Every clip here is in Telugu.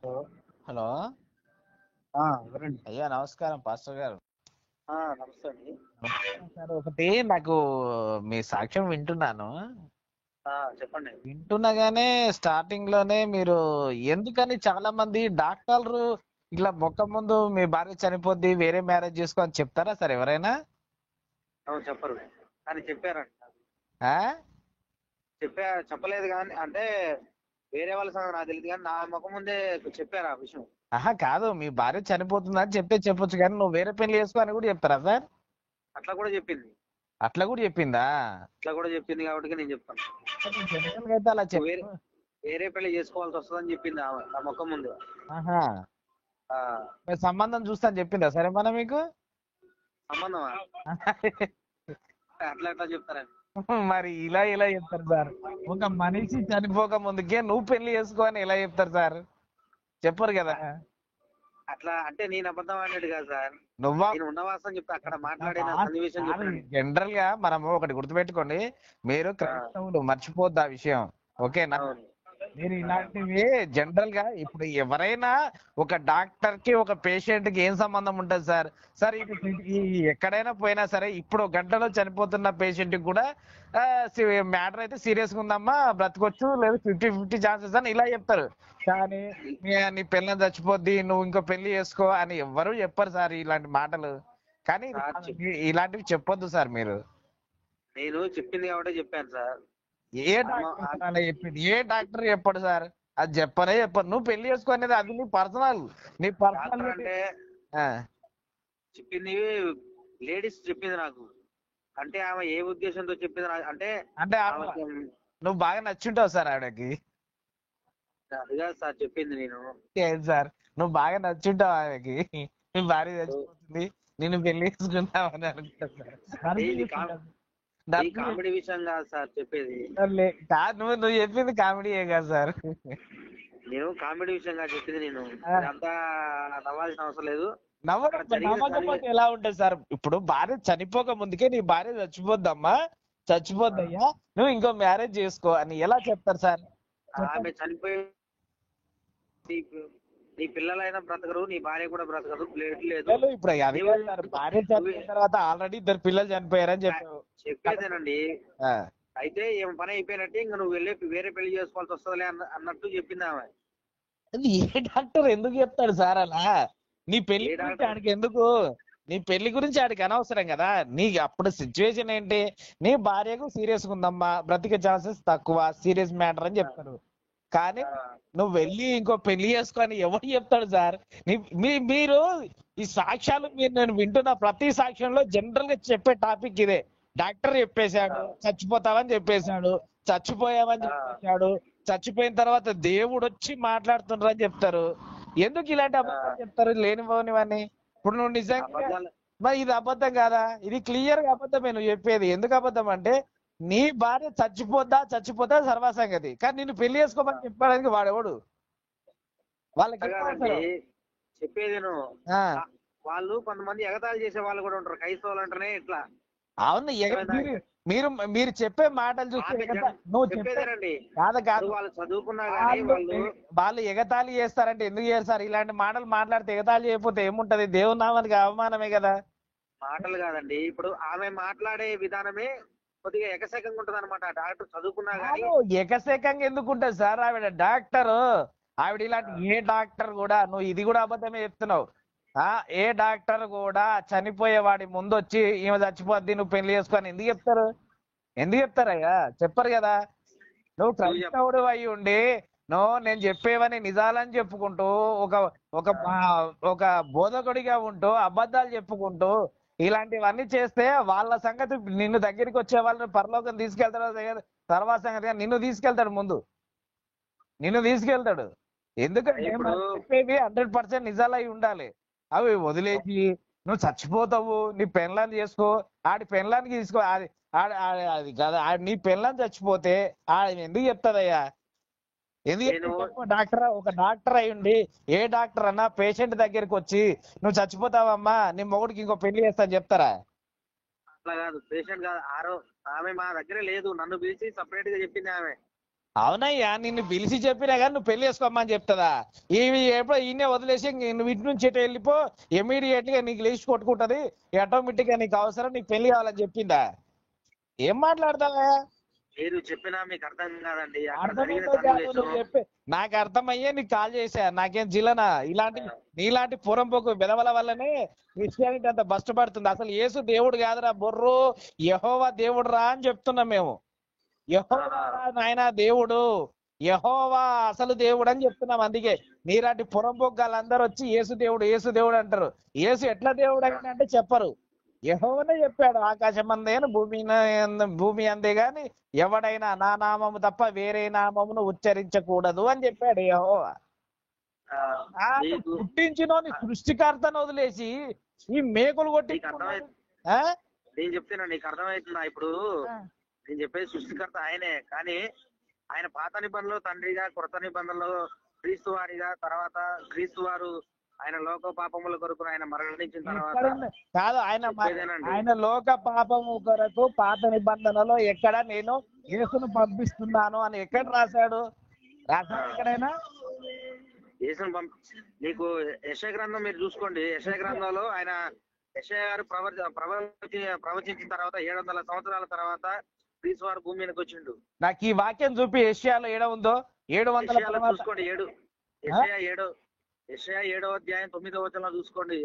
హలో. హలో. ఎవరండి? అయ్యా నమస్కారం పాస్టర్ గారు. నమస్తే అండి. నమస్కారం సార్. ఒకటి నాకు మీ సాక్ష్యం వింటున్నాను. చెప్పండి. వింటున్నగానే స్టార్టింగ్ లోనే మీరు ఎందుకని చాలా మంది డాక్టర్లు ఇట్లా మొక్క ముందు మీ భార్య చనిపోద్ది వేరే మ్యారేజ్ చేసుకో అని చెప్తారా సార్ ఎవరైనా? అవును, చెప్పరు కానీ చెప్పారంట. ఆ? చెప్పలేదు కానీ అంటే వేరే వాళ్ళ సంగతి నాకు తెలియదు కానీ నా ముఖం ముందే చెప్పారు ఆ విషయం. ఆహా కాదు, మీ భార్య చనిపోతుందని చెప్తే చెప్పొచ్చు కానీ నువ్వు వేరే పెళ్లి చేసుకో అని కూడా చెప్తారా సార్? అట్లా కూడా చెప్పింది. అట్లా కూడా చెప్పిందా? కాబట్టి నేను చెప్తాను. జనరల్ గా అయితే అలా నువ్వు చెప్ వేరే వేరే పెళ్లి చేసుకోవాల్సి వస్తుందని చెప్పింది ఆమె నా ముఖం ముందు. ఆహా. ఆ, మరి సంబంధం చూస్తా అని చెప్పిందా సరే మన మీకు? సంబంధమా? అట్లా ఎట్లా చెప్తారని. మరి ఇలా చెప్తారు సార్? ఒక మనిషి చనిపోక ముందుకే నువ్వు పెళ్లి చేసుకో అని ఎలా చెప్తారు సార్? చెప్పరు కదా. అట్లా అంటే నేను అబద్ధం ఆడినట్టు కాదు సార్. నువ్వా? నేను ఉన్న వాస్తవం చెప్తా, అక్కడ మాట్లాడిన సన్నివేశం చెప్తాను. జనరల్ గా మనము ఒకటి గుర్తుపెట్టుకోండి, మీరు క్రైస్తవులు మర్చిపోద్దు ఆ విషయం. ఓకేనా? అవును. మీరు ఇలాంటివి జనరల్ గా ఇప్పుడు ఎవరైనా ఒక డాక్టర్ కి ఒక పేషెంట్ కి ఏం సంబంధం ఉంటుంది సార్? సార్ ఈ ఎక్కడైనా పోయినా సరే ఇప్పుడు గంటలో చనిపోతున్న పేషెంట్ కి కూడా మ్యాటర్ అయితే సీరియస్ గా ఉందమ్మా బ్రతకొచ్చు లేదు 50-50 ఛాన్సెస్ అని ఇలా చెప్తారు. కానీ నీ పెళ్ళని చచ్చిపోద్ది నువ్వు ఇంకో పెళ్లి చేసుకో అని ఎవ్వరూ చెప్పరు సార్ ఇలాంటి మాటలు. కానీ ఇలాంటివి చెప్పొద్దు సార్ మీరు. నేను చెప్పింది కాబట్టి చెప్పాను సార్. ఏ డాక్టర్ అలా చెప్పింది? ఏ డాక్టర్ చెప్పాడు సార్? అది చెప్పరు. నువ్వు పెళ్లి చేసుకో అనేది అది నీ పర్సనల్ అంటే చెప్పింది లేడీస్ చెప్పింది నాకు. అంటే ఆమె ఏ ఉద్దేశంతో చెప్పింది అంటే నువ్వు బాగా నచ్చుంటావు సార్ ఆవిడకి. అదిగా సార్ చెప్పింది. నేను ఏం సార్ నువ్వు బాగా నచ్చుంటావు ఆమెకి. నీ భార్య చచ్చిపోతుంది నేను పెళ్లి చేసుకుంటామని అనుకుంటా. కామెడీ విషయం కాదు సార్ చెప్పేది. కాదు నువ్వు చెప్పింది కామెడీయే కదా సార్? నేను కామెడీ విషయంగా చెప్పింది. నేను అంతా నవ్వాల్సిన అవసరం లేదు. నమ్మకపోతే ఎలా ఉంటుంది సార్? ఇప్పుడు భార్య చనిపోక ముందుకే నీ భార్య చచ్చిపోద్దమ్మా చచ్చిపోద్దయ్యా నువ్వు ఇంకో మ్యారేజ్ చేసుకో అని ఎలా చెప్తారు సార్? ఆమె చనిపోయి నీ పిల్లలైనా బ్రతకరు, నీ భార్య కూడా బ్రతకరు. లేదు ఇప్పుడు అది సార్, భార్య చనిపోయిన తర్వాత ఆల్రెడీ 2 పిల్లలు చనిపోయారని చెప్పావు. చెప్పేదేనండి. అయితే ఏం పని అయిపోయినట్టే ఇంకా నువ్వు వెళ్ళి వేరే పెళ్లి చేసుకోవాల్సి వస్తుందిలే అన్నట్టు చెప్పింది ఆమె. ఏ డాక్టర్ ఎందుకు చెప్తాడు సార్ అలా? నీ పెళ్లి గురించి ఆడికి ఎందుకు? నీ పెళ్లి గురించి ఆడికి అనవసరం కదా. నీ అప్పుడు సిచ్యువేషన్ ఏంటి? నీ భార్యకు సీరియస్ గా ఉందమ్మా బ్రతికే ఛాన్సెస్ తక్కువ సీరియస్ మ్యాటర్ అని చెప్తారు. కానీ నువ్వు వెళ్ళి ఇంకో పెళ్లి చేసుకొని ఎవరు చెప్తాడు సార్? మీరు ఈ సాక్ష్యాలు నేను వింటున్న ప్రతి సాక్ష్యంలో జనరల్ గా చెప్పే టాపిక్ ఇదే. డాక్టర్ చెప్పేశాడు చచ్చిపోతావని చెప్పేశాడు, చచ్చిపోయావని చెప్పేశాడు, చచ్చిపోయిన తర్వాత దేవుడు వచ్చి మాట్లాడుతున్నారని చెప్తారు. ఎందుకు ఇలాంటి అబద్ధాలు చెప్తారు లేనిపోనివన్నీ? ఇప్పుడు నువ్వు నిజంగా మరి ఇది అబద్ధం కాదా? ఇది క్లియర్ గా అబద్ధమే నువ్వు చెప్పేది. ఎందుకు అబద్ధం అంటే నీ భార్య చచ్చిపోతా సర్వసంగతి, కానీ నిన్ను పెళ్లి చేసుకోమని చెప్పడానికి వాడెవడు? వాళ్ళకి చెప్పేది వాళ్ళు కొంతమంది ఎగతాళి చేసే వాళ్ళు కూడా ఉంటారు. క్రైస్తవులు అంటేనే ఇట్లా. అవును, మీరు చెప్పే మాటలు చూస్తే నువ్వు చెప్పేదండి కాదు వాళ్ళు చదువుకున్నా వాళ్ళు ఎగతాళి చేస్తారంటే ఎందుకు చేస్తారు? ఇలాంటి మాటలు మాట్లాడితే ఎగతాళి చేయకపోతే ఏముంటది? దేవుని నామానికి అవమానమే కదా. మాటలు కాదండి, ఇప్పుడు ఆమె మాట్లాడే విధానమే కొద్దిగా ఎకసెకంగా ఉంటది అనమాట. డాక్టర్ చదువుకున్నా కానీ ఎకసెకంగా ఎందుకు ఉంటది సార్? ఆవిడ డాక్టర్. ఆవిడ ఇలాంటి ఏ డాక్టర్ కూడా, నువ్వు ఇది కూడా అబద్ధమే చెప్తున్నావు. ఏ డాక్టర్ కూడా చనిపోయేవాడి ముందు వచ్చి ఈమె చచ్చిపోద్ది నువ్వు పెళ్లి చేసుకొని ఎందుకు చెప్తారు? ఎందుకు చెప్తారయ్యా? చెప్పరు కదా. నువ్వు క్రైస్తవుడు అయి ఉండి నేను చెప్పేవని నిజాలని చెప్పుకుంటూ ఒక ఒక ఒక బోధకుడిగా ఉంటూ అబద్ధాలు చెప్పుకుంటూ ఇలాంటివన్నీ చేస్తే వాళ్ళ సంగతి నిన్ను దగ్గరికి వచ్చే వాళ్ళని పరలోకం తీసుకెళ్తాడు. తర్వాత సంగతిగా నిన్ను తీసుకెళ్తాడు. ఎందుకంటే చెప్పేవి 100% నిజాలై ఉండాలి. అవి వదిలేసి నువ్వు చచ్చిపోతావు నీ పెళ్ళాన్ని చేసుకో, ఆడి పెళ్ళానికి తీసుకో, అది కదా నీ పెళ్ళాన్ని చచ్చిపోతే ఎందుకు చెప్తాదయ్యా? ఎందుకు ఒక డాక్టర్ అయి ఉండి ఏ డాక్టర్ అన్నా పేషెంట్ దగ్గరికి వచ్చి నువ్వు చచ్చిపోతావమ్మా నీ మొగుడికి ఇంకో పెళ్లి చేస్తాను చెప్తారా? అట్లా కాదు, పేషెంట్ కాదు. ఆమె మా దగ్గర లేదు, నన్ను పిలిచి సపరేట్ గా చెప్పింది ఆమె. అవునయ్యా, నిన్ను పిలిచి చెప్పినా కానీ నువ్వు పెళ్లి చేసుకోమని చెప్తుందా? ఇవి ఎప్పుడో ఈయనే వదిలేసి నువ్వు ఇటు నుంచి ఇటు వెళ్ళిపో, ఇమీడియట్ గా నీకు లేచి కొట్టుకుంటది, ఆటోమేటిక్ గా నీకు అవసరం, నీకు పెళ్లి కావాలని చెప్పిందా? ఏం మాట్లాడతావా? మీరు చెప్పినా మీకు అర్థం కాదండి. అక్కడ జరిగిన అర్థమైతే కాదు సన్నివేశం నువ్వు చెప్పే, నాకు అర్థమయ్యే నీకు కాల్ చేశా. నాకేం జిల్లనా? నీలాంటి పురంపోకు బెదవల వల్లనే క్రిస్టియానిటీ అంత బస్టపడుతుంది. అసలు యేసు దేవుడు కాదురా బొర్రు, యెహోవా దేవుడు రా అని చెప్తున్నాం మేము. యెహోవా రా నాయనా దేవుడు, యెహోవా అసలు దేవుడు అని చెప్తున్నాం. అందుకే నీలాంటి పురంపోగ్గాళ్ళందరూ వచ్చి యేసు దేవుడు యేసు దేవుడు అంటారు. యేసు ఎట్లా దేవుడు అంటే చెప్పరు. యెహోవానే చెప్పాడు, ఆకాశం అందేను భూమి అందే గాని ఎవడైనా నా నామము తప్ప వేరే నామమును ఉచ్చరించకూడదు అని చెప్పాడు యెహోవా. పుట్టించినోని సృష్టికర్తను వదిలేసి ఈ మేకులు కొట్టి నేను చెప్తున్నా, నీకు అర్థమవుతుందా? ఇప్పుడు నేను చెప్పేది సృష్టికర్త ఆయనే, కానీ ఆయన పాత నిబంధనలో తండ్రిగా, కొత్త నిబంధనలో క్రీస్తు వారిగా, తర్వాత క్రీస్తు వారు ఆయన లోక పాపముల కొరకు ఆయన మరణించిన తర్వాత కాదు, ఆయన లోక పాపము కొరకు పాత నిబంధనలో ఎక్కడ నేను యేసును పంపిస్తున్నాను అని ఎక్కడ రాశాడు ఎక్కడైనా? యేసును నీకు యెషయా గ్రంథం మీరు చూసుకోండి. యెషయా గ్రంథంలో ఆయన యెషయా గారు ప్రవచించిన తర్వాత 700 సంవత్సరాల తర్వాత క్రీస్తు వారు భూమి మీదకి వచ్చిండు. నాకు ఈ వాక్యం చూపి యెషయాలో ఏడ ఉందో 700 చూసుకోండి. యెషయా 7వ అధ్యాయం 9వ వచనంలో చూసుకోండి.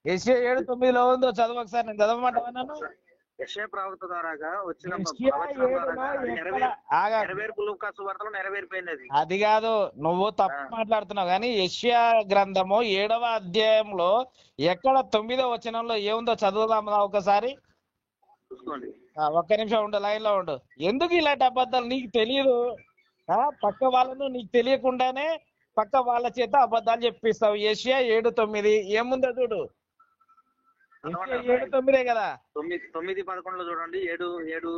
యెషయా 7:9 ఉందో చదువు ఒకసారి, నేను చదవమంటాను. యెషయా ప్రవక్త ద్వారా వచ్చిన నెరవేరిపోయింది. అది కాదు, నువ్వు తప్పు మాట్లాడుతున్నావు. కానీ యెషయా గ్రంథము 7వ అధ్యాయంలో ఎక్కడ 9వ వచనంలో ఏముందో చదువుదామా ఒకసారి? చూసుకోండి. ఒక్క నిమిషం ఉండు, లైన్ లో ఉండు. ఎందుకు ఇలాంటి అబద్ధాలు? నీకు తెలియదు, పక్క వాళ్ళను నీకు తెలియకుండానే పక్క వాళ్ళ చేత అబద్ధాలు చెప్పిస్తావు. యెషయా 7:9 ఏముందో చూడు. 7:9 కదా? 9:11 చూడండి, 7:9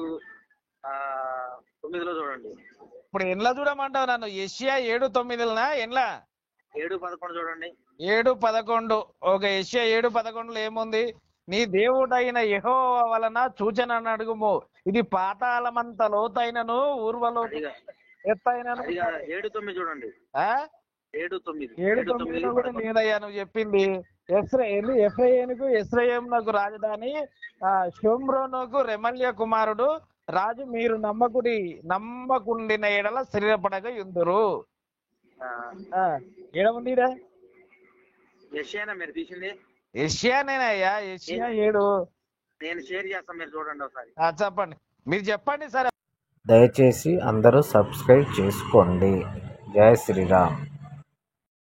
చూడండి. ఇప్పుడు ఎన్లా చూడమంటావు నన్ను? యెషయా 7:9 ఎన్లా? 7:11 చూడండి. 7:11 ఓకే. యెషయా 7:11 ఏముంది? నీ దేవుడైన యెహోవా వలన సూచనను అడుగుము, ఇది పాతాళమంత లోతైనను ఊర్వలో ఎత్తైనను. 7:9 చూడండి. 7:9 కూడా లేదయ్యా నువ్వు చెప్పింది. ఎఫ్రాయిమునకు రాజధాని, షోమ్రోనుకు రెమల్య కుమారుడు రాజు. మీరు నమ్మకుండిన ఎడల స్థిరపడగా యుందురు. ఏడముందిరా? యెషయానా మీరు తీసింది? యెషయానేనయ్యా. యెషయా 7 నేను షేర్ చేస్తాను, మీరు చూడండి ఒకసారి. చెప్పండి, మీరు చెప్పండి. సరే, దయచేసి అందరూ సబ్స్క్రైబ్ చేసుకోండి. జై శ్రీరామ్.